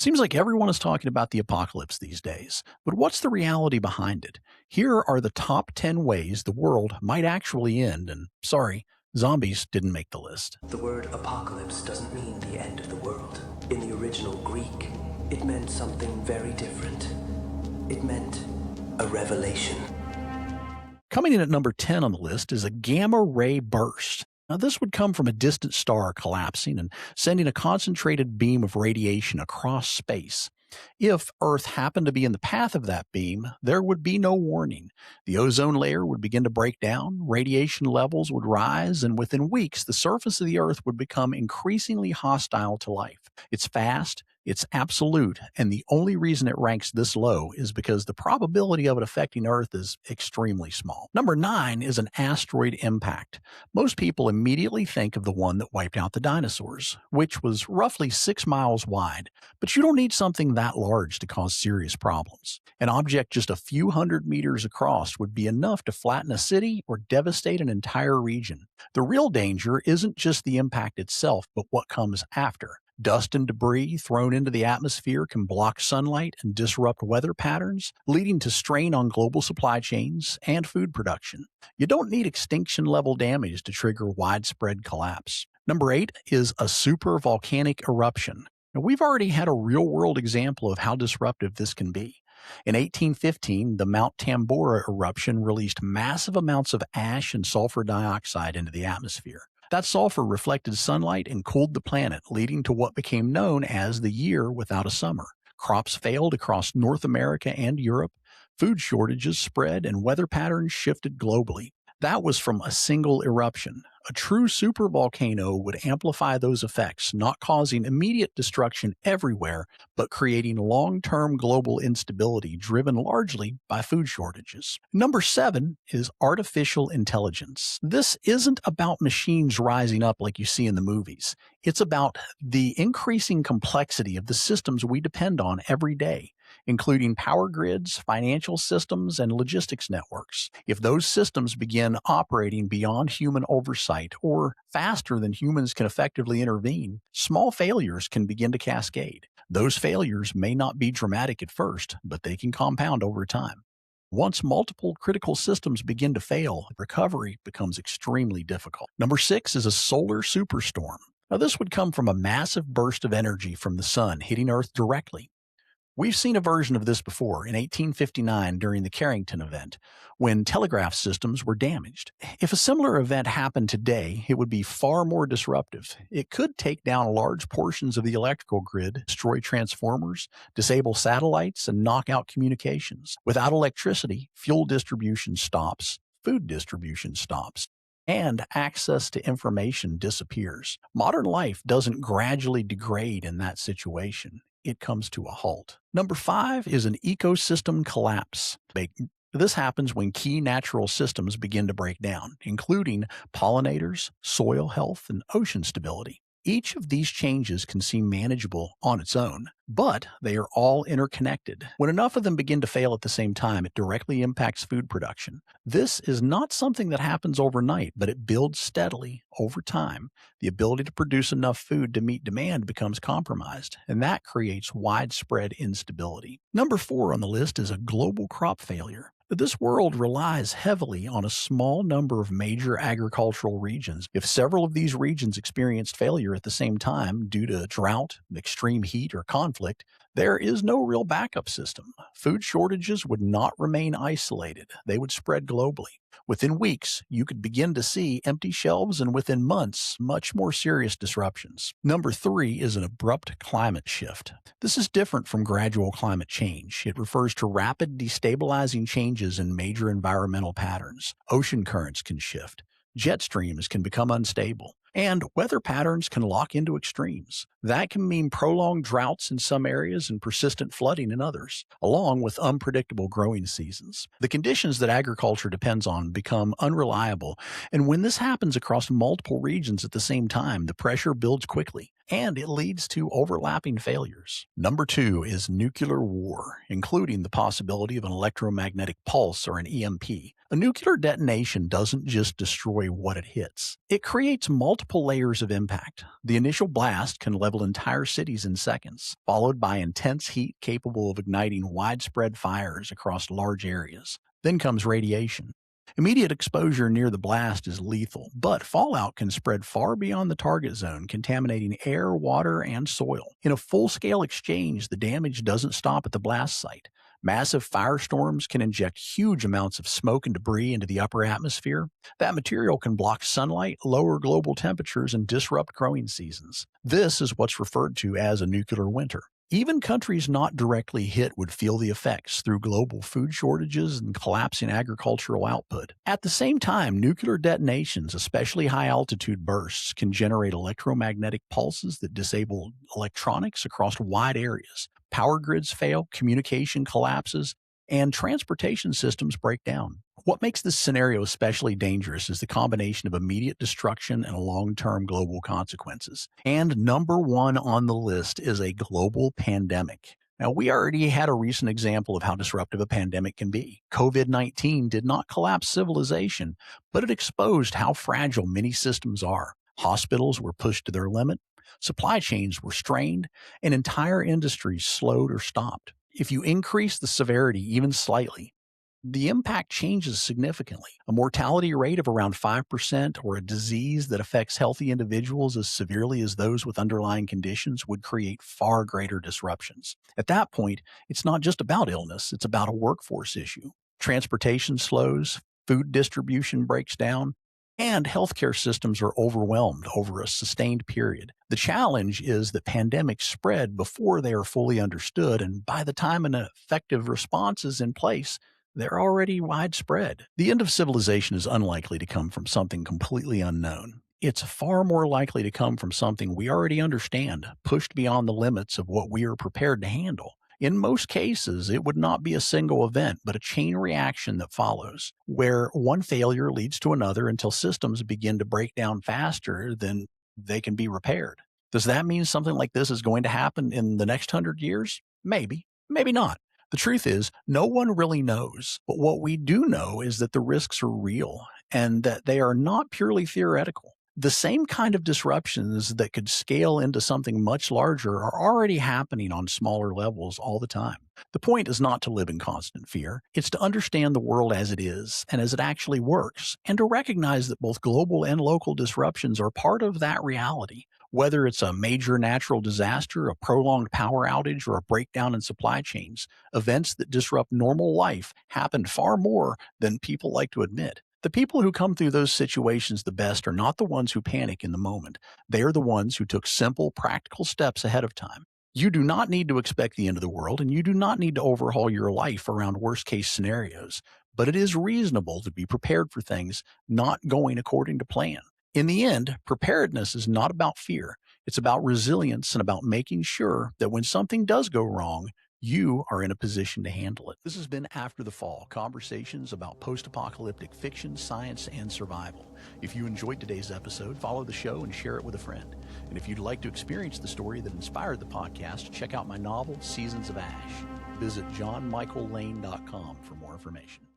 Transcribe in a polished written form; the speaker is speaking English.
Seems like everyone is talking about the apocalypse these days, but what's the reality behind it? Here are the top 10 ways the world might actually end, and sorry, zombies didn't make the list. The word apocalypse doesn't mean the end of the world. In the original Greek, it meant something very different. It meant a revelation. Coming in at number 10 on the list is a gamma ray burst. Now, this would come from a distant star collapsing and sending a concentrated beam of radiation across space. If Earth happened to be in the path of that beam, there would be no warning. The ozone layer would begin to break down, radiation levels would rise, and within weeks, the surface of the Earth would become increasingly hostile to life. It's fast, it's absolute, and the only reason it ranks this low is because the probability of it affecting Earth is extremely small. Number 9 is an asteroid impact. Most people immediately think of the one that wiped out the dinosaurs, which was roughly 6 miles wide. But you don't need something that large to cause serious problems. An object just a few hundred meters across would be enough to flatten a city or devastate an entire region. The real danger isn't just the impact itself, but what comes after. Dust and debris thrown into the atmosphere can block sunlight and disrupt weather patterns, leading to strain on global supply chains and food production. You don't need extinction-level damage to trigger widespread collapse. Number 8 is a supervolcanic eruption. Now, we've already had a real-world example of how disruptive this can be. In 1815, the Mount Tambora eruption released massive amounts of ash and sulfur dioxide into the atmosphere. That sulfur reflected sunlight and cooled the planet, leading to what became known as the year without a summer. Crops failed across North America and Europe, food shortages spread, and weather patterns shifted globally. That was from a single eruption. A true supervolcano would amplify those effects, not causing immediate destruction everywhere, but creating long-term global instability driven largely by food shortages. Number 7 is artificial intelligence. This isn't about machines rising up like you see in the movies. It's about the increasing complexity of the systems we depend on every day, including power grids, financial systems, and logistics networks. If those systems begin operating beyond human oversight or faster than humans can effectively intervene, small failures can begin to cascade. Those failures may not be dramatic at first, but they can compound over time. Once multiple critical systems begin to fail, recovery becomes extremely difficult. Number 6 is a solar superstorm. Now, this would come from a massive burst of energy from the sun hitting Earth directly. We've seen a version of this before in 1859 during the Carrington event, when telegraph systems were damaged. If a similar event happened today, it would be far more disruptive. It could take down large portions of the electrical grid, destroy transformers, disable satellites, and knock out communications. Without electricity, fuel distribution stops, food distribution stops, and access to information disappears. Modern life doesn't gradually degrade in that situation. It comes to a halt. Number 5 is an ecosystem collapse. This happens when key natural systems begin to break down, including pollinators, soil health, and ocean stability. Each of these changes can seem manageable on its own, but they are all interconnected. When enough of them begin to fail at the same time, it directly impacts food production. This is not something that happens overnight, but it builds steadily over time. The ability to produce enough food to meet demand becomes compromised, and that creates widespread instability. Number 4 on the list is a global crop failure. This world relies heavily on a small number of major agricultural regions. If several of these regions experienced failure at the same time due to drought, extreme heat, or conflict, there is no real backup system. Food shortages would not remain isolated. They would spread globally. Within weeks, you could begin to see empty shelves, and within months, much more serious disruptions. Number 3 is an abrupt climate shift. This is different from gradual climate change. It refers to rapid destabilizing changes in major environmental patterns. Ocean currents can shift. Jet streams can become unstable, and weather patterns can lock into extremes. That can mean prolonged droughts in some areas and persistent flooding in others, along with unpredictable growing seasons. The conditions that agriculture depends on become unreliable, and when this happens across multiple regions at the same time, the pressure builds quickly, and it leads to overlapping failures. Number 2 is nuclear war, including the possibility of an electromagnetic pulse or an EMP. A nuclear detonation doesn't just destroy what it hits. It creates multiple layers of impact. The initial blast can level entire cities in seconds, followed by intense heat capable of igniting widespread fires across large areas. Then comes radiation. Immediate exposure near the blast is lethal, but fallout can spread far beyond the target zone, contaminating air, water, and soil. In a full-scale exchange, the damage doesn't stop at the blast site. Massive firestorms can inject huge amounts of smoke and debris into the upper atmosphere. That material can block sunlight, lower global temperatures, and disrupt growing seasons. This is what's referred to as a nuclear winter. Even countries not directly hit would feel the effects through global food shortages and collapsing agricultural output. At the same time, nuclear detonations, especially high-altitude bursts, can generate electromagnetic pulses that disable electronics across wide areas. Power grids fail, communication collapses, and transportation systems break down. What makes this scenario especially dangerous is the combination of immediate destruction and long-term global consequences. And number one on the list is a global pandemic. Now, we already had a recent example of how disruptive a pandemic can be. COVID-19 did not collapse civilization, but it exposed how fragile many systems are. Hospitals were pushed to their limit, supply chains were strained, and entire industries slowed or stopped. If you increase the severity even slightly, the impact changes significantly. A mortality rate of around 5% or a disease that affects healthy individuals as severely as those with underlying conditions would create far greater disruptions. At that point, it's not just about illness, it's about a workforce issue. Transportation slows, food distribution breaks down, and healthcare systems are overwhelmed over a sustained period. The challenge is that pandemics spread before they are fully understood, and by the time an effective response is in place, they're already widespread. The end of civilization is unlikely to come from something completely unknown. It's far more likely to come from something we already understand, pushed beyond the limits of what we are prepared to handle. In most cases, it would not be a single event, but a chain reaction that follows, where one failure leads to another until systems begin to break down faster than they can be repaired. Does that mean something like this is going to happen in the next 100 years? Maybe, maybe not. The truth is, no one really knows. But what we do know is that the risks are real and that they are not purely theoretical. The same kind of disruptions that could scale into something much larger are already happening on smaller levels all the time. The point is not to live in constant fear. It's to understand the world as it is and as it actually works, and to recognize that both global and local disruptions are part of that reality. Whether it's a major natural disaster, a prolonged power outage, or a breakdown in supply chains, events that disrupt normal life happen far more than people like to admit. The people who come through those situations the best are not the ones who panic in the moment. They are the ones who took simple, practical steps ahead of time. You do not need to expect the end of the world, and you do not need to overhaul your life around worst-case scenarios. But it is reasonable to be prepared for things not going according to plan. In the end, preparedness is not about fear. It's about resilience and about making sure that when something does go wrong, you are in a position to handle it. This has been After the Fall, conversations about post-apocalyptic fiction, science, and survival. If you enjoyed today's episode, follow the show and share it with a friend. And if you'd like to experience the story that inspired the podcast, check out my novel, Seasons of Ash. Visit johnmichaellane.com for more information.